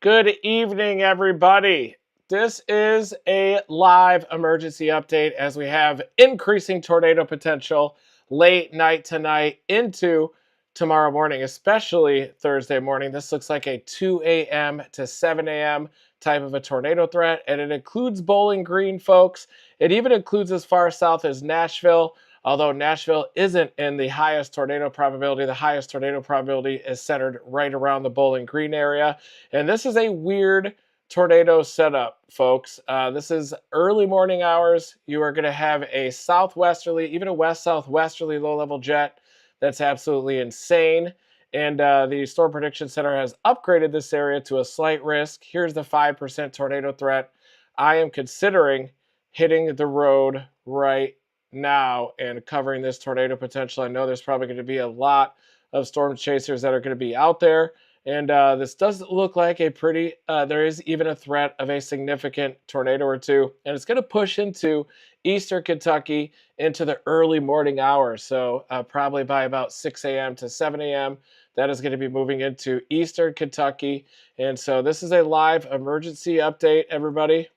Good evening, everybody. This is a live emergency update as we have increasing tornado potential late night tonight into tomorrow morning, especially Thursday morning. This looks like a 2 a.m. to 7 a.m. type of a tornado threat, and it includes Bowling Green, folks. It even includes as far south as Nashville. Although Nashville isn't in the highest tornado probability, the highest tornado probability is centered right around the Bowling Green area. And this is a weird tornado setup, folks. This is early morning hours. You are going to have a southwesterly, even a west-southwesterly low-level jet that's absolutely insane. And the Storm Prediction Center has upgraded this area to a slight risk. Here's the 5% tornado threat. I am considering hitting the road right now and covering this tornado potential. I know there's probably going to be a lot of storm chasers that are going to be out there. And this does look like a pretty, there is even a threat of a significant tornado or two. And it's going to push into eastern Kentucky into the early morning hours. So probably by about 6 a.m. to 7 a.m., that is going to be moving into eastern Kentucky. And so this is a live emergency update, everybody.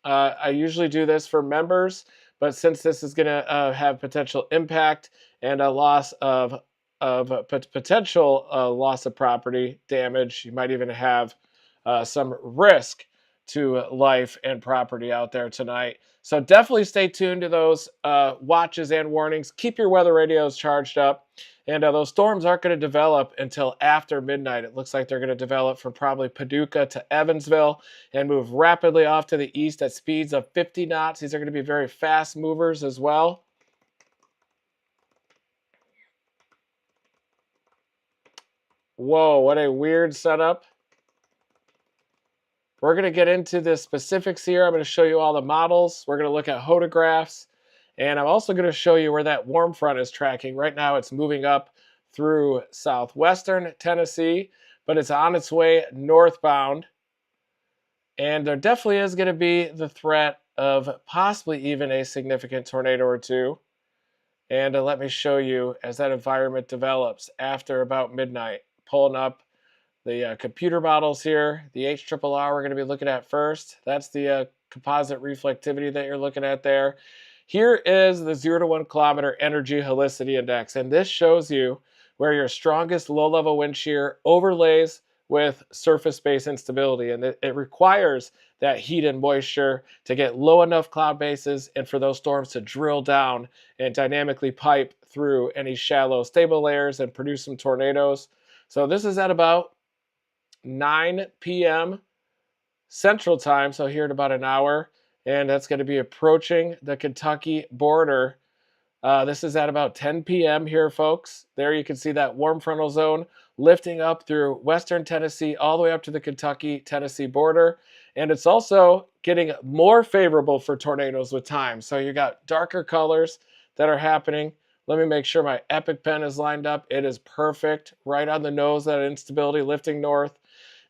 I usually do this for members, but since this is going to have potential impact and a loss of potential loss of property damage, you might even have some risk to life and property out there tonight. So definitely stay tuned to those watches and warnings. Keep your weather radios charged up. And those storms aren't going to develop until after midnight. It looks like they're going to develop from probably Paducah to Evansville and move rapidly off to the east at speeds of 50 knots. These are going to be very fast movers as well. Whoa, what a weird setup. We're going to get into the specifics here. I'm going to show you all the models. We're going to look at photographs. And I'm also going to show you where that warm front is tracking. Right now it's moving up through southwestern Tennessee, but it's on its way northbound. And there definitely is going to be the threat of possibly even a significant tornado or two. And let me show you as that environment develops after about midnight. Pulling up the computer models here. The HRRR we're going to be looking at first. That's the composite reflectivity that you're looking at there. Here is the 0 to 1 kilometer energy helicity index, and this shows you where your strongest low-level wind shear overlays with surface-based instability, and it requires that heat and moisture to get low enough cloud bases and for those storms to drill down and dynamically pipe through any shallow stable layers and produce some tornadoes. So this is at about 9 p.m. Central Time, so here in about an hour, and that's going to be approaching the Kentucky border. This is at about 10 p.m. here, folks. There you can see that warm frontal zone lifting up through western Tennessee all the way up to the Kentucky-Tennessee border, and it's also getting more favorable for tornadoes with time. So you got darker colors that are happening. Let me make sure my Epic pen is lined up. It is perfect, right on the nose, that instability lifting north.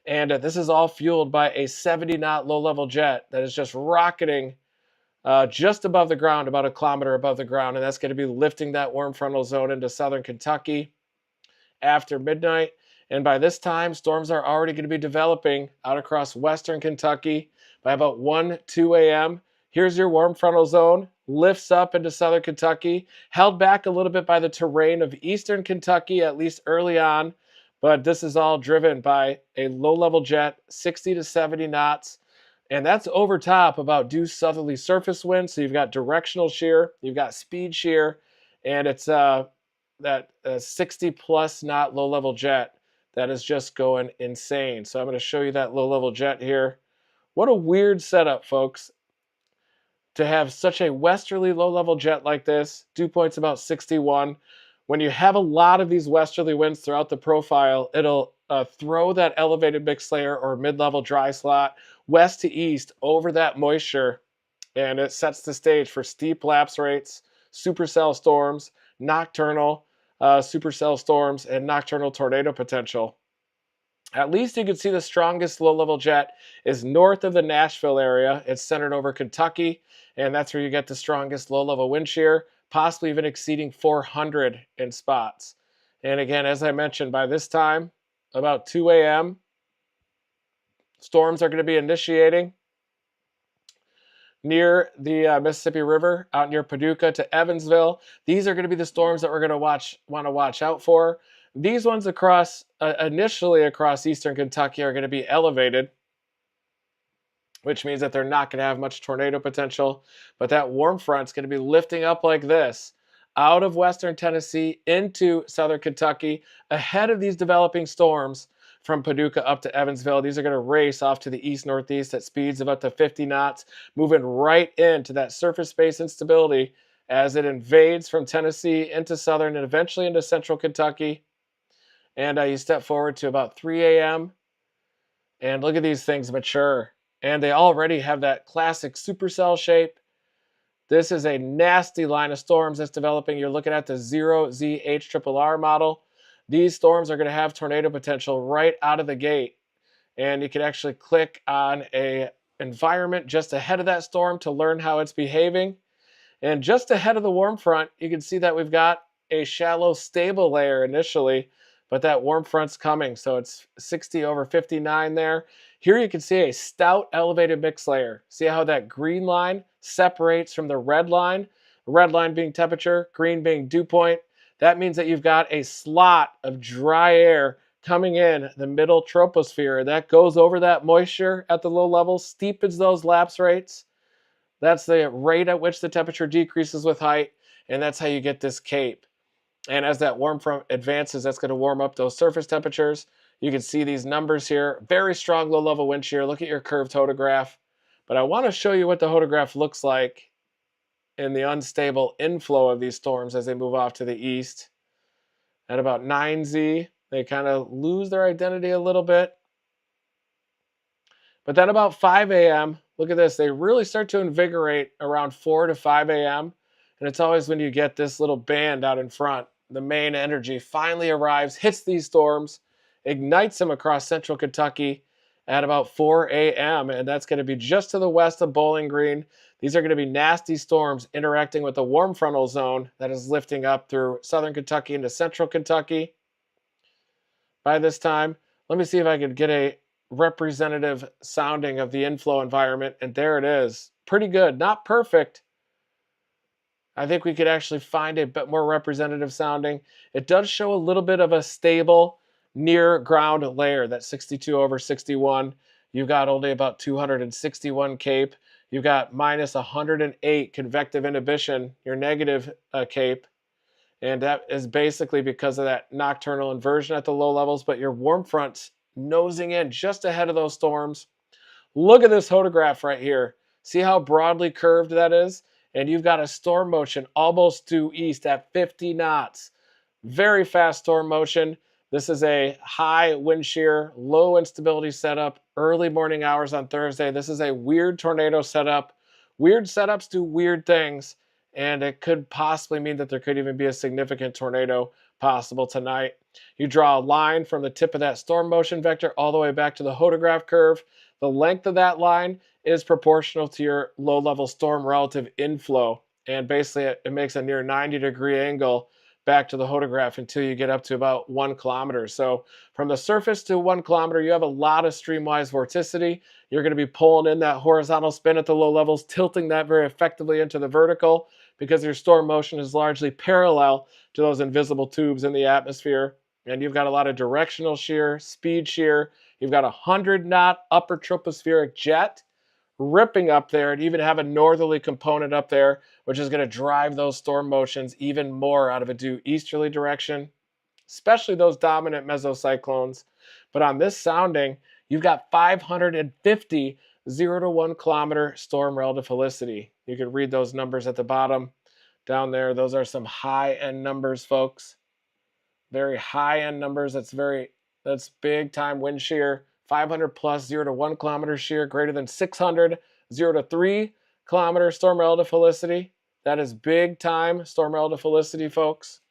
And this is all fueled by a 70-knot low-level jet that is just rocketing just above the ground, about a kilometer above the ground. And that's going to be lifting that warm frontal zone into southern Kentucky after midnight. And by this time, storms are already going to be developing out across western Kentucky by about 1, 2 a.m. Here's your warm frontal zone, lifts up into southern Kentucky, held back a little bit by the terrain of eastern Kentucky, at least early on. But this is all driven by a low-level jet, 60 to 70 knots. And that's over top about due southerly surface wind. So you've got directional shear, you've got speed shear, and it's that 60-plus knot low-level jet that is just going insane. So I'm going to show you that low-level jet here. What a weird setup, folks, to have such a westerly low-level jet like this. Dew point's about 61. When you have a lot of these westerly winds throughout the profile, it'll throw that elevated mixed layer or mid-level dry slot west to east over that moisture, and it sets the stage for steep lapse rates, supercell storms, nocturnal supercell storms, and nocturnal tornado potential. At least you can see the strongest low-level jet is north of the Nashville area. It's centered over Kentucky, and that's where you get the strongest low-level wind shear, possibly even exceeding 400 in spots. And again, as I mentioned, by this time, about 2 a.m., Storms are going to be initiating near the Mississippi River, out near Paducah to Evansville. These are going to be the storms that we're going to want to watch out for. These ones initially across eastern Kentucky are going to be elevated, which means that they're not going to have much tornado potential. But that warm front's going to be lifting up like this, out of western Tennessee into southern Kentucky, ahead of these developing storms from Paducah up to Evansville. These are going to race off to the east-northeast at speeds of up to 50 knots, moving right into that surface space instability as it invades from Tennessee into southern and eventually into central Kentucky. And you step forward to about 3 a.m. and look at these things mature. And they already have that classic supercell shape. This is a nasty line of storms that's developing. You're looking at the 0ZHRRR model. These storms are going to have tornado potential right out of the gate. And you can actually click on an environment just ahead of that storm to learn how it's behaving. And just ahead of the warm front, you can see that we've got a shallow stable layer initially, but that warm front's coming. So it's 60 over 59 there. Here you can see a stout elevated mix layer. See how that green line separates from the red line being temperature, green being dew point. That means that you've got a slot of dry air coming in the middle troposphere. That goes over that moisture at the low levels, steepens those lapse rates. That's the rate at which the temperature decreases with height, and that's how you get this cape. And as that warm front advances, that's going to warm up those surface temperatures. You can see these numbers here. Very strong low-level wind shear. Look at your curved hodograph. But I want to show you what the hodograph looks like in the unstable inflow of these storms as they move off to the east. At about 9Z, they kind of lose their identity a little bit. But then about 5 a.m., look at this. They really start to invigorate around 4 to 5 a.m. And it's always when you get this little band out in front, the main energy finally arrives, hits these storms, ignites them across central Kentucky at about 4 a.m. And that's going to be just to the west of Bowling Green. These are going to be nasty storms interacting with the warm frontal zone that is lifting up through southern Kentucky into central Kentucky. By this time, let me see if I could get a representative sounding of the inflow environment. And there it is. Pretty good. Not perfect. I think we could actually find a bit more representative sounding. It does show a little bit of a stable near ground layer, that 62 over 61. You've got only about 261 cape. You've got minus 108 convective inhibition, your negative cape. And that is basically because of that nocturnal inversion at the low levels, but your warm front's nosing in just ahead of those storms. Look at this hodograph right here. See how broadly curved that is? And you've got a storm motion almost due east at 50 knots. Very fast storm motion. This is a high wind shear, low instability setup, early morning hours on Thursday. This is a weird tornado setup. Weird setups do weird things, and it could possibly mean that there could even be a significant tornado possible tonight. You draw a line from the tip of that storm motion vector all the way back to the hodograph curve. The length of that line is proportional to your low-level storm relative inflow. And basically, it makes a near 90-degree angle back to the hodograph until you get up to about 1 kilometer. So from the surface to 1 kilometer, you have a lot of streamwise vorticity. You're going to be pulling in that horizontal spin at the low levels, tilting that very effectively into the vertical because your storm motion is largely parallel to those invisible tubes in the atmosphere. And you've got a lot of directional shear, speed shear. You've got a 100-knot upper tropospheric jet ripping up there, and even have a northerly component up there, which is going to drive those storm motions even more out of a due easterly direction, especially those dominant mesocyclones. But on this sounding, you've got 550 0 to 1 kilometer storm relative helicity. You can read those numbers at the bottom down there. Those are some high-end numbers, folks. Very high-end numbers. That's big time wind shear. 500 plus 0 to 1 kilometer shear, greater than 600 0 to 3 kilometer storm relative helicity. That is big time storm relative helicity, folks.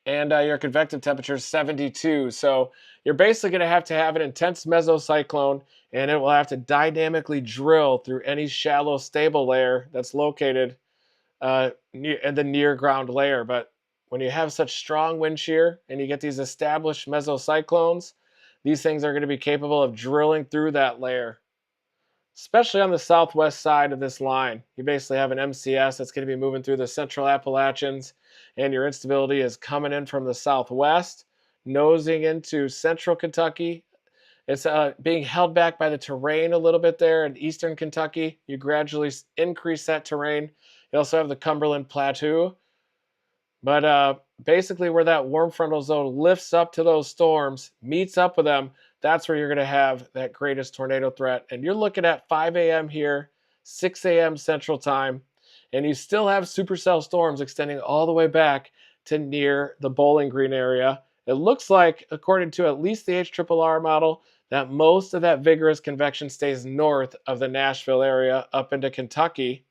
And your convective temperature is 72. So you're basically going to have an intense mesocyclone, and it will have to dynamically drill through any shallow stable layer that's located in the near ground layer. But when you have such strong wind shear and you get these established mesocyclones, these things are going to be capable of drilling through that layer, especially on the southwest side of this line. You basically have an MCS that's going to be moving through the central Appalachians, and your instability is coming in from the southwest, nosing into central Kentucky. It's being held back by the terrain a little bit there in eastern Kentucky. You gradually increase that terrain. You also have the Cumberland Plateau. But basically, where that warm frontal zone lifts up to those storms, meets up with them, that's where you're going to have that greatest tornado threat. And you're looking at 5 a.m. here, 6 a.m. Central Time, and you still have supercell storms extending all the way back to near the Bowling Green area. It looks like, according to at least the HRRR model, that most of that vigorous convection stays north of the Nashville area up into Kentucky.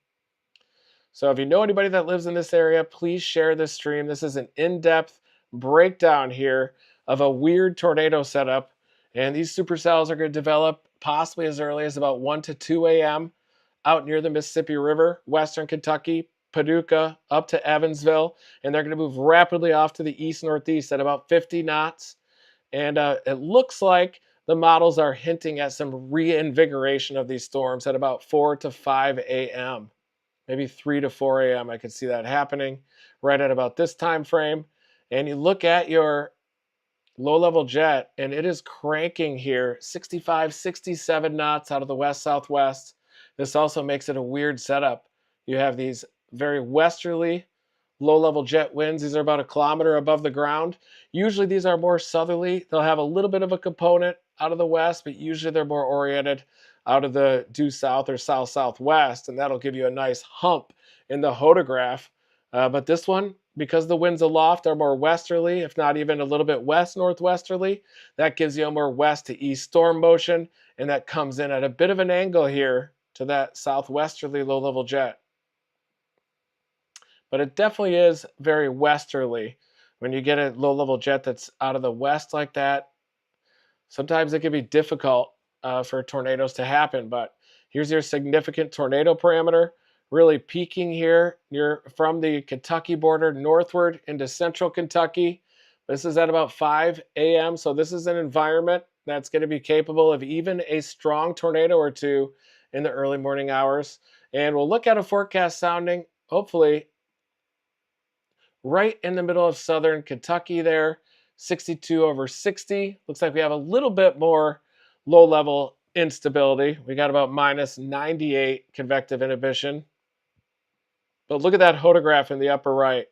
So if you know anybody that lives in this area, please share this stream. This is an in-depth breakdown here of a weird tornado setup. And these supercells are going to develop possibly as early as about 1 to 2 a.m. out near the Mississippi River, western Kentucky, Paducah, up to Evansville. And they're going to move rapidly off to the east-northeast at about 50 knots. And it looks like the models are hinting at some reinvigoration of these storms at about 4 to 5 a.m. Maybe 3 to 4 a.m. I could see that happening right at about this time frame. And you look at your low-level jet, and it is cranking here, 65, 67 knots out of the west-southwest. This also makes it a weird setup. You have these very westerly low-level jet winds. These are about 1 kilometer above the ground. Usually these are more southerly. They'll have a little bit of a component out of the west, but usually they're more oriented out of the due south or south-southwest, and that'll give you a nice hump in the hodograph. But this one, because the winds aloft are more westerly, if not even a little bit west-northwesterly, that gives you a more west to east storm motion, and that comes in at a bit of an angle here to that southwesterly low-level jet. But it definitely is very westerly. When you get a low-level jet that's out of the west like that, sometimes it can be difficult for tornadoes to happen. But here's your significant tornado parameter, really peaking here near from the Kentucky border northward into central Kentucky. This is at about 5 a.m. So this is an environment that's going to be capable of even a strong tornado or two in the early morning hours. And we'll look at a forecast sounding, hopefully, right in the middle of southern Kentucky there, 62 over 60. Looks like we have a little bit more low-level instability. We got about minus 98 convective inhibition. But look at that hodograph in the upper right.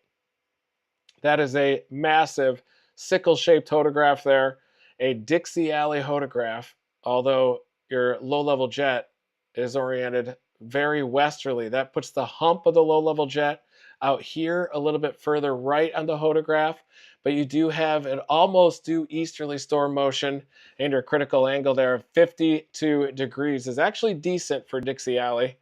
That is a massive sickle-shaped hodograph there, a Dixie Alley hodograph, although your low-level jet is oriented very westerly. That puts the hump of the low-level jet out here a little bit further right on the hodograph, but you do have an almost due easterly storm motion, and your critical angle there of 52 degrees is actually decent for Dixie Alley.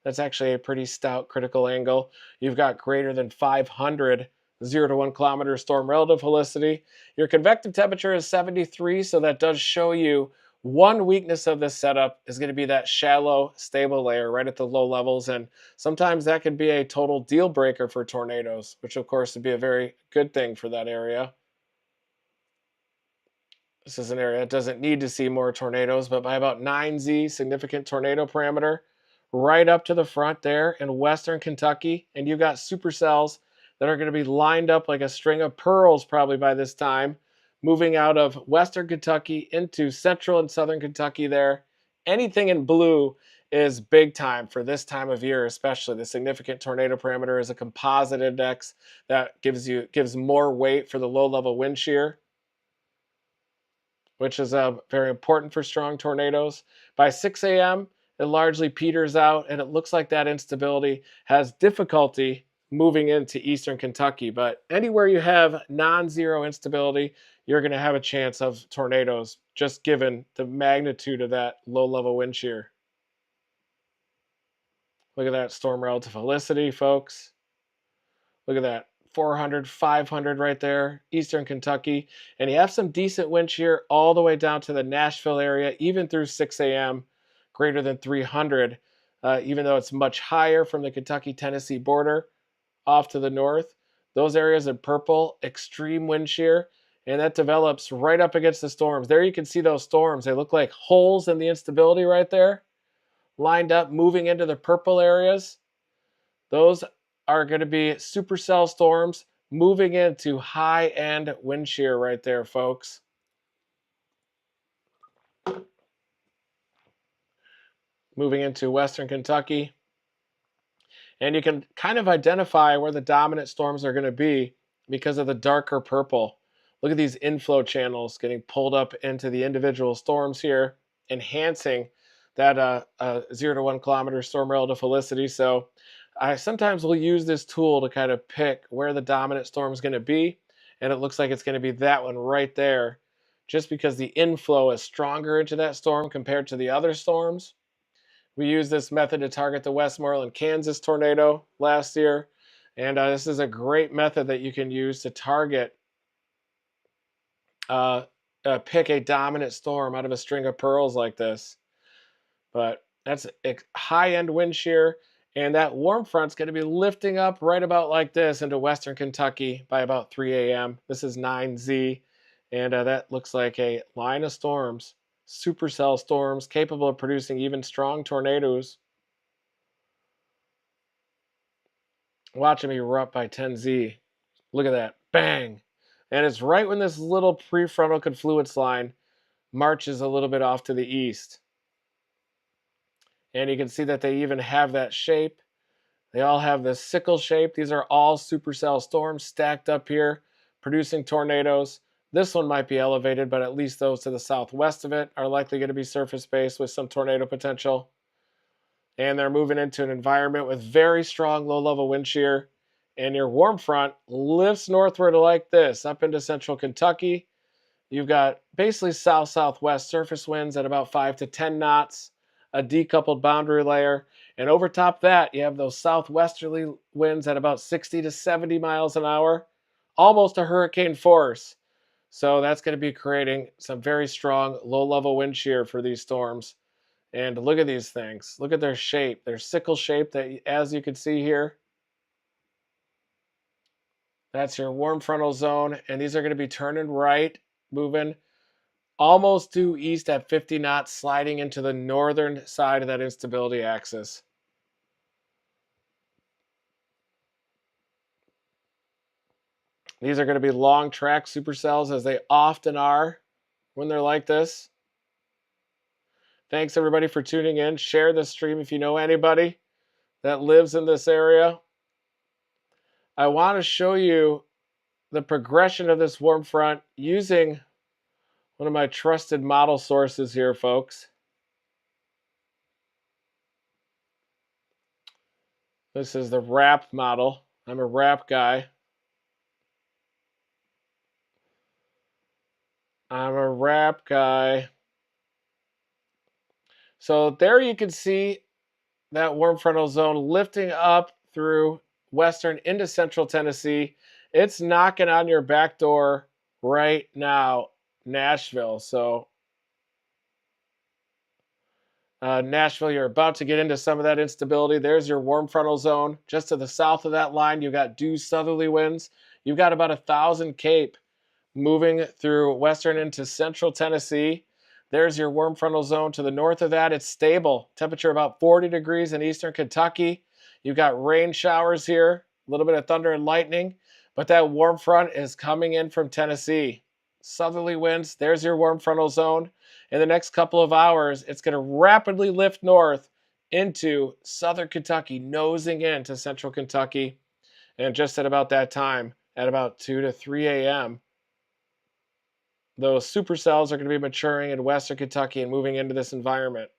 That's actually a pretty stout critical angle. You've got greater than 500 0 to 1 kilometer storm relative helicity. Your convective temperature is 73, so that does show you one weakness of this setup is going to be that shallow, stable layer right at the low levels, and sometimes that can be a total deal breaker for tornadoes, which of course would be a very good thing for that area. This is an area that doesn't need to see more tornadoes, but by about 9Z, significant tornado parameter, right up to the front there in western Kentucky, and you've got supercells that are going to be lined up like a string of pearls probably by this time, moving out of western Kentucky into central and southern Kentucky there. Anything in blue is big time for this time of year, especially. The significant tornado parameter is a composite index that gives more weight for the low-level wind shear, which is very important for strong tornadoes. By 6 a.m., it largely peters out, and it looks like that instability has difficulty moving into eastern Kentucky. But anywhere you have non-zero instability, you're going to have a chance of tornadoes, just given the magnitude of that low-level wind shear. Look at that storm relative helicity, folks. Look at that. 400, 500 right there, eastern Kentucky. And you have some decent wind shear all the way down to the Nashville area, even through 6 a.m., greater than 300, even though it's much higher from the Kentucky-Tennessee border off to the north. Those areas in purple, extreme wind shear, and that develops right up against the storms. There you can see those storms. They look like holes in the instability right there, lined up, moving into the purple areas. Those are going to be supercell storms moving into high-end wind shear right there, folks. Moving into western Kentucky. And you can kind of identify where the dominant storms are going to be because of the darker purple. Look at these inflow channels getting pulled up into the individual storms here, enhancing that 0 to 1 kilometer storm relative felicity. So I sometimes will use this tool to kind of pick where the dominant storm is going to be. And it looks like it's going to be that one right there, just because the inflow is stronger into that storm compared to the other storms. We used this method to target the Westmoreland, Kansas tornado last year. And this is a great method that you can use to target, pick a dominant storm out of a string of pearls like this. But that's a high-end wind shear. And that warm front's going to be lifting up right about like this into western Kentucky by about 3 a.m. This is 9Z. And that looks like a line of storms. Supercell storms capable of producing even strong tornadoes. Watch them erupt by 10Z. Look at that. Bang! And it's right when this little prefrontal confluence line marches a little bit off to the east. And you can see that they even have that shape. They all have this sickle shape. These are all supercell storms stacked up here, producing tornadoes. This one might be elevated, but at least those to the southwest of it are likely going to be surface-based with some tornado potential. And they're moving into an environment with very strong low-level wind shear. And your warm front lifts northward like this, up into central Kentucky. You've got basically south-southwest surface winds at about 5 to 10 knots, a decoupled boundary layer. And over top that, you have those southwesterly winds at about 60 to 70 miles an hour, almost a hurricane force. So that's going to be creating some very strong low-level wind shear for these storms. And look at these things. Look at their shape. Their sickle shape, that, as you can see here. That's your warm frontal zone. And these are going to be turning right, moving almost due east at 50 knots, sliding into the northern side of that instability axis. These are going to be long track supercells, as they often are when they're like this. Thanks everybody for tuning in. Share this stream if you know anybody that lives in this area. I want to show you the progression of this warm front using one of my trusted model sources here, folks. This is the WRAP model. I'm a WRAP guy. So there you can see that warm frontal zone lifting up through western into central Tennessee. It's knocking on your back door right now, Nashville. So Nashville, you're about to get into some of that instability. There's your warm frontal zone. Just to the south of that line, you've got due southerly winds. You've got about 1,000 Cape moving through western into central Tennessee. There's your warm frontal zone. To the north of that, it's stable. Temperature about 40 degrees in eastern Kentucky. You've got rain showers here, a little bit of thunder and lightning, but that warm front is coming in from Tennessee. Southerly winds, there's your warm frontal zone. In the next couple of hours, it's going to rapidly lift north into southern Kentucky, nosing into central Kentucky. And just at about that time, at about 2 to 3 a.m., those supercells are going to be maturing in western Kentucky and moving into this environment.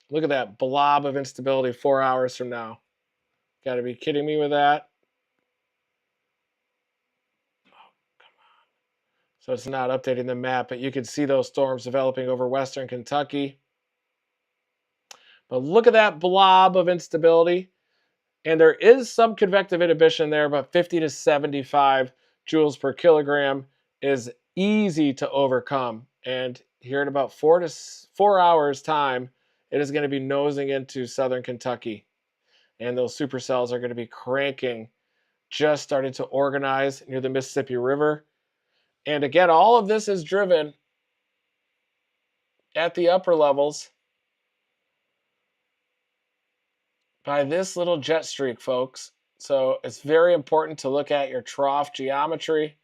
Look at that blob of instability 4 hours from now. Got to be kidding me with that. Oh, come on. So it's not updating the map, but you can see those storms developing over western Kentucky. But look at that blob of instability. And there is some convective inhibition there, but 50 to 75 joules per kilogram is easy to overcome. And here in about 4 hours time, it is going to be nosing into southern Kentucky. And those supercells are going to be cranking just started to organize near the Mississippi River. And again, all of this is driven at the upper levels by this little jet streak, folks. So it's very important to look at your trough geometry.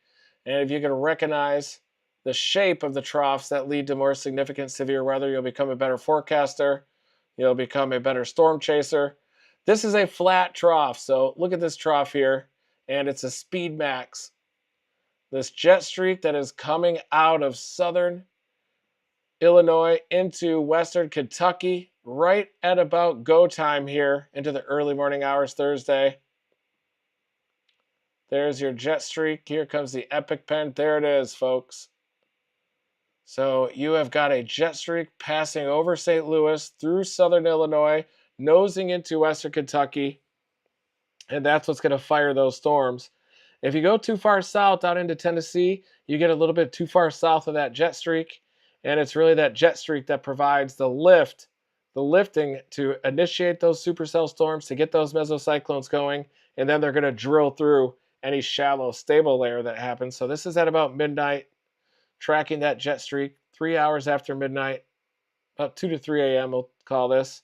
And if you can recognize the shape of the troughs that lead to more significant severe weather, you'll become a better forecaster. You'll become a better storm chaser. This is a flat trough. So look at this trough here, and it's a speed max. This jet streak that is coming out of southern Illinois into western Kentucky right at about go time here into the early morning hours Thursday. There's your jet streak. Here comes the epic pen. There it is, folks. So you have got a jet streak passing over St. Louis through southern Illinois, nosing into western Kentucky, and that's what's going to fire those storms. If you go too far south out into Tennessee, you get a little bit too far south of that jet streak, and it's really that jet streak that provides the lifting to initiate those supercell storms, to get those mesocyclones going, and then they're going to drill through any shallow stable layer that happens. So this is at about midnight, tracking that jet streak, 3 hours after midnight, about 2 to 3 a.m. we'll call this.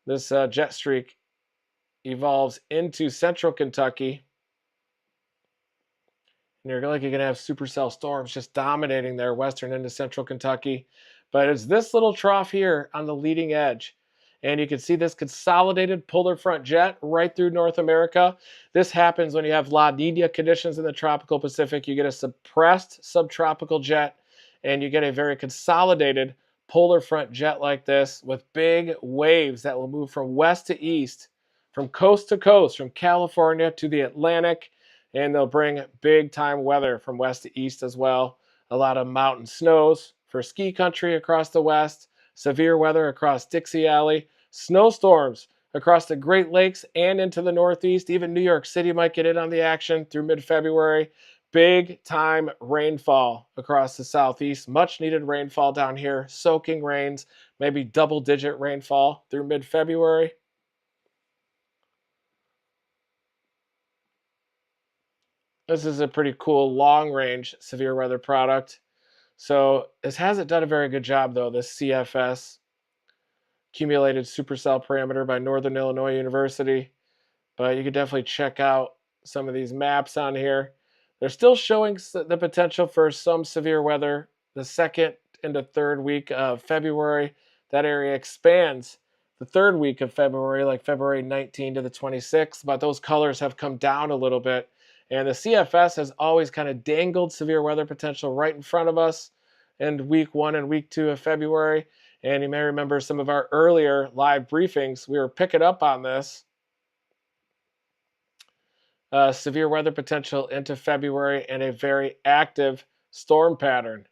This jet streak evolves into central Kentucky. And you're going to have supercell storms just dominating there, western into central Kentucky. But it's this little trough here on the leading edge. And you can see this consolidated polar front jet right through North America. This happens when you have La Niña conditions in the tropical Pacific. You get a suppressed subtropical jet, and you get a very consolidated polar front jet like this with big waves that will move from west to east, from coast to coast, from California to the Atlantic. And they'll bring big time weather from west to east as well. A lot of mountain snows for ski country across the west, severe weather across Dixie Alley, snowstorms across the Great Lakes and into the Northeast. Even New York City might get in on the action through mid-February. Big time rainfall across the Southeast. Much needed rainfall down here. Soaking rains, maybe double-digit rainfall through mid-February. This is a pretty cool long-range severe weather product. So this hasn't done a very good job, though, this CFS, Accumulated Supercell Parameter by Northern Illinois University. But you can definitely check out some of these maps on here. They're still showing the potential for some severe weather the second into third week of February. That area expands the third week of February, like February 19 to the 26th. But those colors have come down a little bit. And the CFS has always kind of dangled severe weather potential right in front of us in week 1 and week 2 of February. And you may remember some of our earlier live briefings. We were picking up on this. Severe weather potential into February and a very active storm pattern.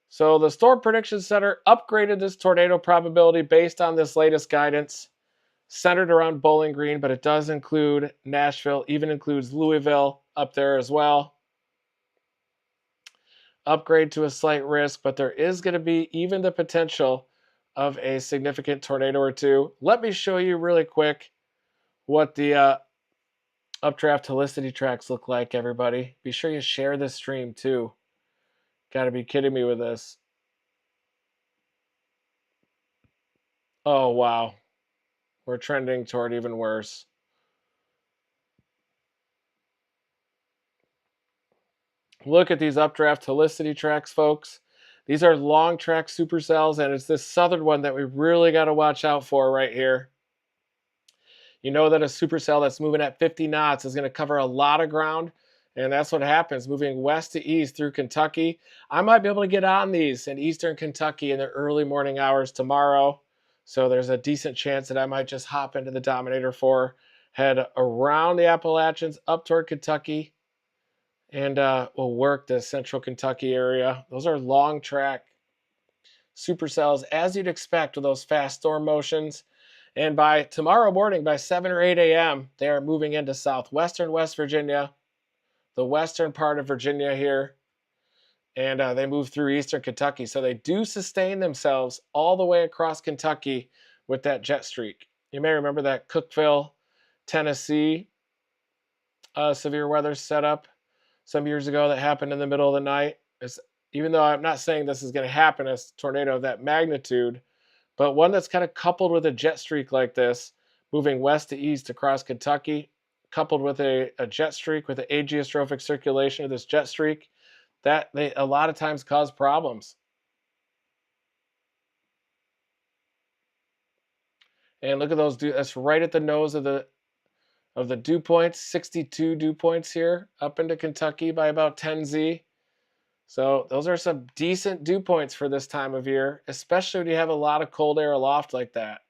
So the Storm Prediction Center upgraded this tornado probability based on this latest guidance, centered around Bowling Green, but it does include Nashville, even includes Louisville up there as well. Upgrade to a slight risk, but there is going to be even the potential of a significant tornado or two. Let me show you really quick what the updraft helicity tracks look like, everybody. Be sure you share this stream too. Got to be kidding me with this. Oh, wow. We're trending toward even worse. Look at these updraft helicity tracks, folks. These are long track supercells, and it's this southern one that we really got to watch out for right here. You know that a supercell that's moving at 50 knots is going to cover a lot of ground, and that's what happens, moving west to east through Kentucky. I might be able to get on these in eastern Kentucky in the early morning hours tomorrow. So there's a decent chance that I might just hop into the Dominator 4, head around the Appalachians up toward Kentucky, and we'll work the central Kentucky area. Those are long track supercells, as you'd expect with those fast storm motions. And by tomorrow morning, by 7 or 8 a.m., they are moving into southwestern West Virginia, the western part of Virginia here, and they move through eastern Kentucky. So they do sustain themselves all the way across Kentucky with that jet streak. You may remember that Cookeville, Tennessee severe weather setup some years ago that happened in the middle of the night. Even though I'm not saying this is going to happen as a tornado of that magnitude, but one that's kind of coupled with a jet streak like this, moving west to east across Kentucky, coupled with a jet streak with the ageostrophic circulation of this jet streak, that they a lot of times cause problems. And look at those. That's right at the nose of the dew points. 62 dew points here up into Kentucky by about 10Z. So those are some decent dew points for this time of year, especially when you have a lot of cold air aloft like that.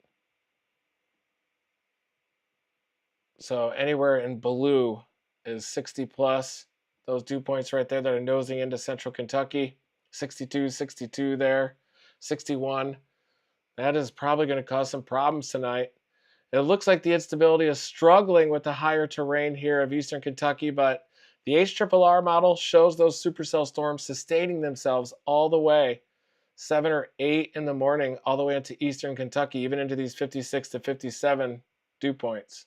So anywhere in blue is 60 plus. Those dew points right there that are nosing into central Kentucky. 62, 62 there, 61. That is probably going to cause some problems tonight. It looks like the instability is struggling with the higher terrain here of eastern Kentucky, but the HRRR model shows those supercell storms sustaining themselves all the way 7 or 8 in the morning, all the way into eastern Kentucky, even into these 56 to 57 dew points.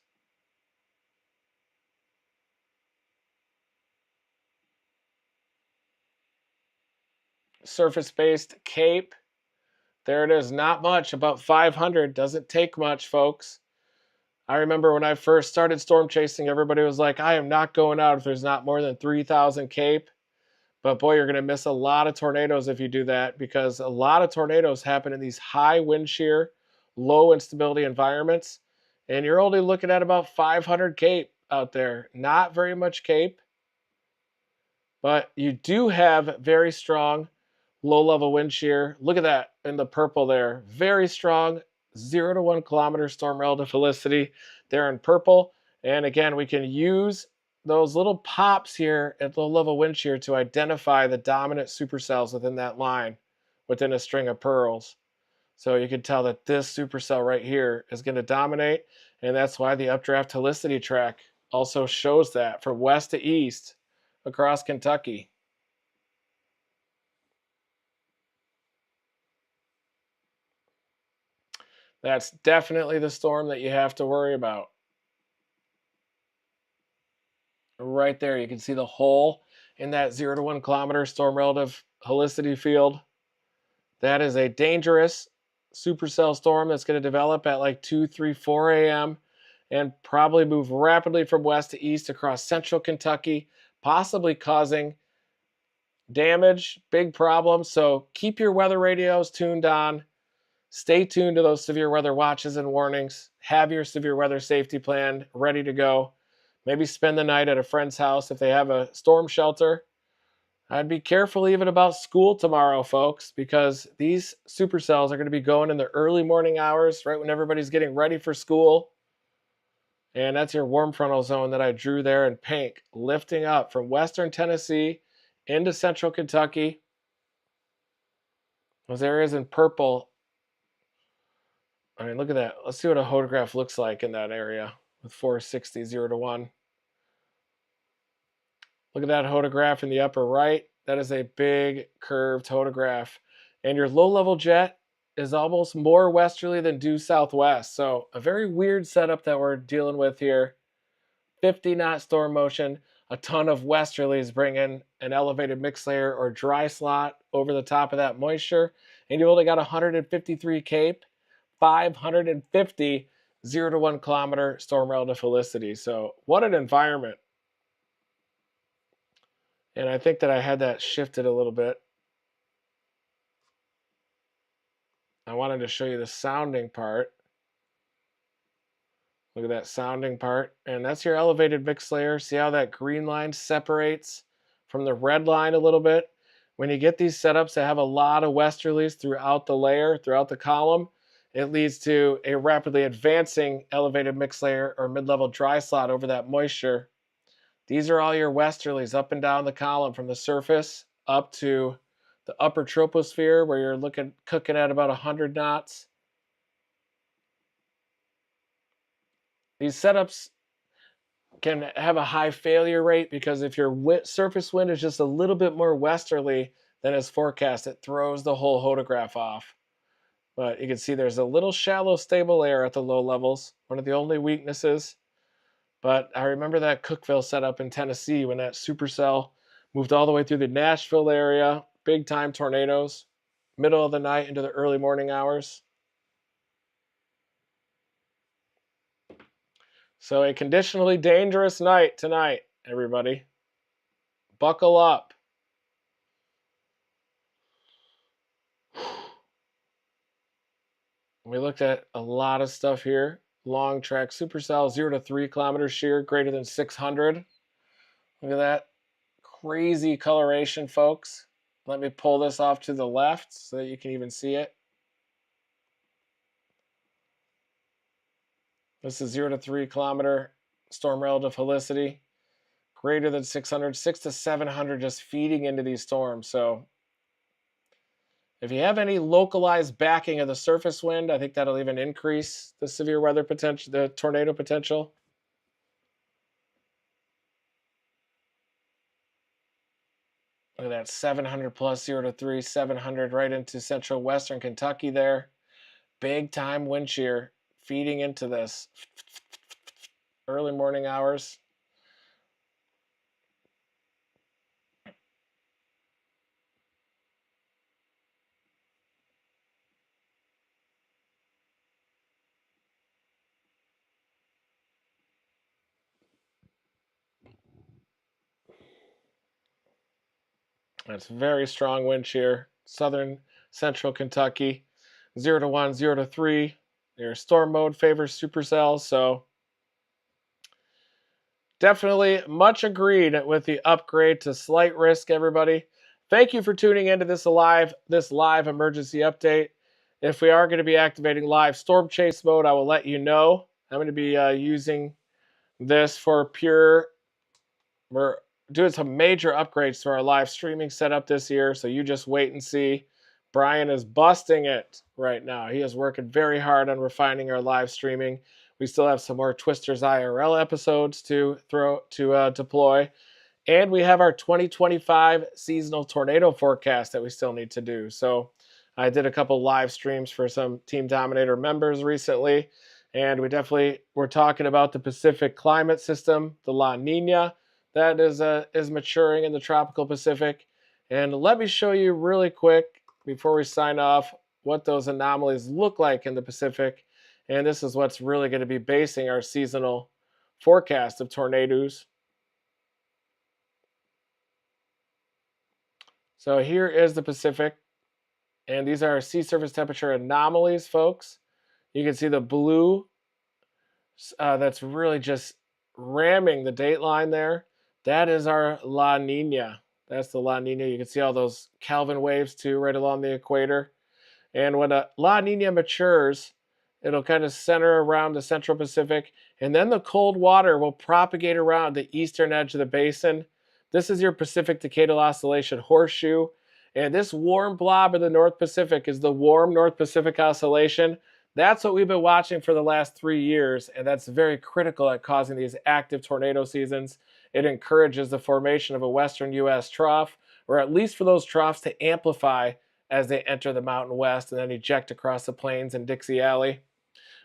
Surface-based Cape. There it is, not much, about 500. Doesn't take much, folks. I remember when I first started storm chasing, everybody was like, I am not going out if there's not more than 3,000 Cape. But boy, you're going to miss a lot of tornadoes if you do that, because a lot of tornadoes happen in these high wind shear, low instability environments. And you're only looking at about 500 Cape out there. Not very much Cape. But you do have very strong low-level wind shear. Look at that in the purple there. Very strong 0 to 1 kilometer storm relative helicity there in purple. And again, we can use those little pops here at low-level wind shear to identify the dominant supercells within that line, within a string of pearls. So you can tell that this supercell right here is going to dominate, and that's why the updraft helicity track also shows that from west to east across Kentucky. That's definitely the storm that you have to worry about. Right there, you can see the hole in that 0 to 1 kilometer storm relative helicity field. That is a dangerous supercell storm that's going to develop at like 2, 3, 4 a.m. and probably move rapidly from west to east across central Kentucky, possibly causing damage, big problems. So keep your weather radios tuned on. Stay tuned to those severe weather watches and warnings. Have your severe weather safety plan ready to go. Maybe spend the night at a friend's house if they have a storm shelter. I'd be careful even about school tomorrow, folks, because these supercells are going to be going in the early morning hours, right when everybody's getting ready for school. And that's your warm frontal zone that I drew there in pink, lifting up from western Tennessee into central Kentucky. Those areas in purple. I mean, look at that. Let's see what a hodograph looks like in that area with 460, 0 to 1. Look at that hodograph in the upper right. That is a big curved hodograph. And your low-level jet is almost more westerly than due southwest. So a very weird setup that we're dealing with here. 50-knot storm motion, a ton of westerlies bring in an elevated mix layer or dry slot over the top of that moisture. And you only got 153 Cape, 550 0 to 1 kilometer storm relative helicity. So what an environment. And I think that I had that shifted a little bit. I wanted to show you the sounding part. Look at that sounding part. And that's your elevated mix layer. See how that green line separates from the red line a little bit? When you get these setups that have a lot of westerlies throughout the layer, throughout the column, it leads to a rapidly advancing elevated mix layer or mid-level dry slot over that moisture. These are all your westerlies up and down the column from the surface up to the upper troposphere where you're cooking at about 100 knots. These setups can have a high failure rate because if your surface wind is just a little bit more westerly than is forecast, it throws the whole hodograph off. But you can see there's a little shallow stable air at the low levels, one of the only weaknesses. But I remember that Cookeville setup in Tennessee when that supercell moved all the way through the Nashville area. Big time tornadoes, middle of the night into the early morning hours. So a conditionally dangerous night tonight, everybody. Buckle up. We looked at a lot of stuff here. Long track supercell, 0 to 3 kilometer shear, greater than 600. Look at that. Crazy coloration, folks. Let me pull this off to the left so that you can even see it. This is 0 to 3 kilometer storm relative helicity. Greater than 600, 6 to 700 just feeding into these storms. So if you have any localized backing of the surface wind, I think that'll even increase the severe weather potential, the tornado potential. Look at that, 700 plus 0 to 3, 700 right into central western Kentucky there. Big time wind shear feeding into this. Early morning hours. That's very strong wind shear. Southern central Kentucky. 0 to 1, 0 to 3. Your storm mode favors supercells, so definitely much agreed with the upgrade to slight risk, everybody. Thank you for tuning into this live emergency update. If we are going to be activating live storm chase mode, I will let you know. I'm going to be using this for pure. We're doing some major upgrades to our live streaming setup this year, so you just wait and see. Brian is busting it right now. He is working very hard on refining our live streaming. We still have some more Twisters IRL episodes to deploy. And we have our 2025 seasonal tornado forecast that we still need to do. So I did a couple live streams for some Team Dominator members recently. And we're talking about the Pacific climate system, the La Niña, that is maturing in the tropical Pacific. And let me show you really quick before we sign off what those anomalies look like in the Pacific. And this is what's really going to be basing our seasonal forecast of tornadoes. So here is the Pacific, and these are sea surface temperature anomalies, folks. You can see the blue that's really just ramming the date line there. That is our La Nina. That's the La Nina. You can see all those Kelvin waves too right along the equator. And when a La Nina matures, it'll kind of center around the central Pacific, and then the cold water will propagate around the eastern edge of the basin. This is your Pacific Decadal Oscillation horseshoe. And this warm blob of the North Pacific is the warm North Pacific Oscillation. That's what we've been watching for the last 3 years, and that's very critical at causing these active tornado seasons. It encourages the formation of a western U.S. trough, or at least for those troughs to amplify as they enter the Mountain West and then eject across the plains in Dixie Alley.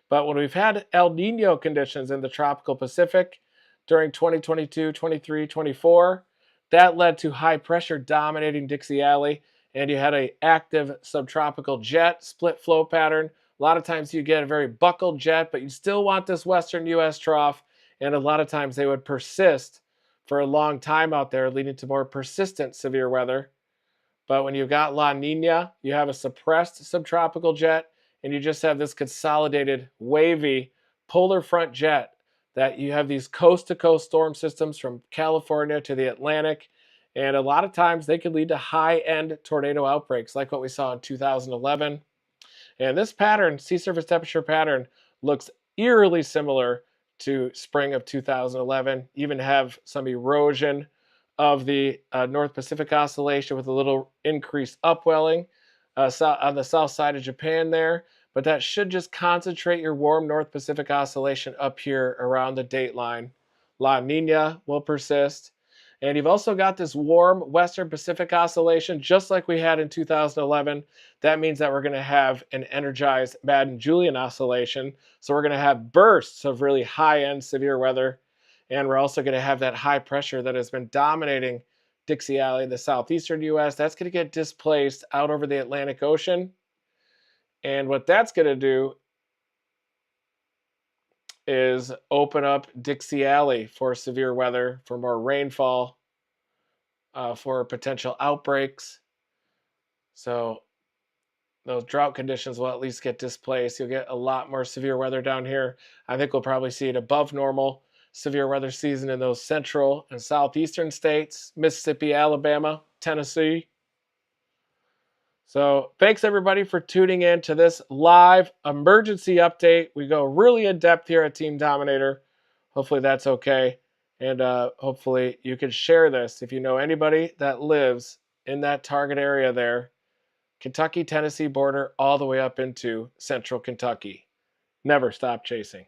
But when we've had El Nino conditions in the tropical Pacific during 2022, 23, 24, that led to high pressure dominating Dixie Alley, and you had an active subtropical jet split flow pattern. A lot of times you get a very buckled jet, but you still want this western U.S. trough, and a lot of times they would persist for a long time out there, leading to more persistent severe weather. But when you've got La Nina, you have a suppressed subtropical jet, and you just have this consolidated, wavy, polar front jet that you have these coast-to-coast storm systems from California to the Atlantic, and a lot of times they can lead to high-end tornado outbreaks like what we saw in 2011. And this pattern, sea surface temperature pattern, looks eerily similar to spring of 2011. Even have some erosion of the North Pacific Oscillation with a little increased upwelling on the south side of Japan there. But that should just concentrate your warm North Pacific Oscillation up here around the date line. La Nina will persist. And you've also got this warm Western Pacific Oscillation, just like we had in 2011. That means that we're going to have an energized Madden-Julian Oscillation. So we're going to have bursts of really high-end severe weather. And we're also going to have that high pressure that has been dominating Dixie Alley, the southeastern U.S. That's going to get displaced out over the Atlantic Ocean. And what that's going to do is open up Dixie Alley for severe weather, for more rainfall, for potential outbreaks. So those drought conditions will at least get displaced. You'll get a lot more severe weather down here. I think we'll probably see it above normal severe weather season in those central and southeastern states, Mississippi, Alabama, Tennessee. So thanks everybody for tuning in to this live emergency update. We go really in depth here at Team Dominator. Hopefully that's okay. And hopefully you can share this if you know anybody that lives in that target area there. Kentucky-Tennessee border all the way up into central Kentucky. Never stop chasing.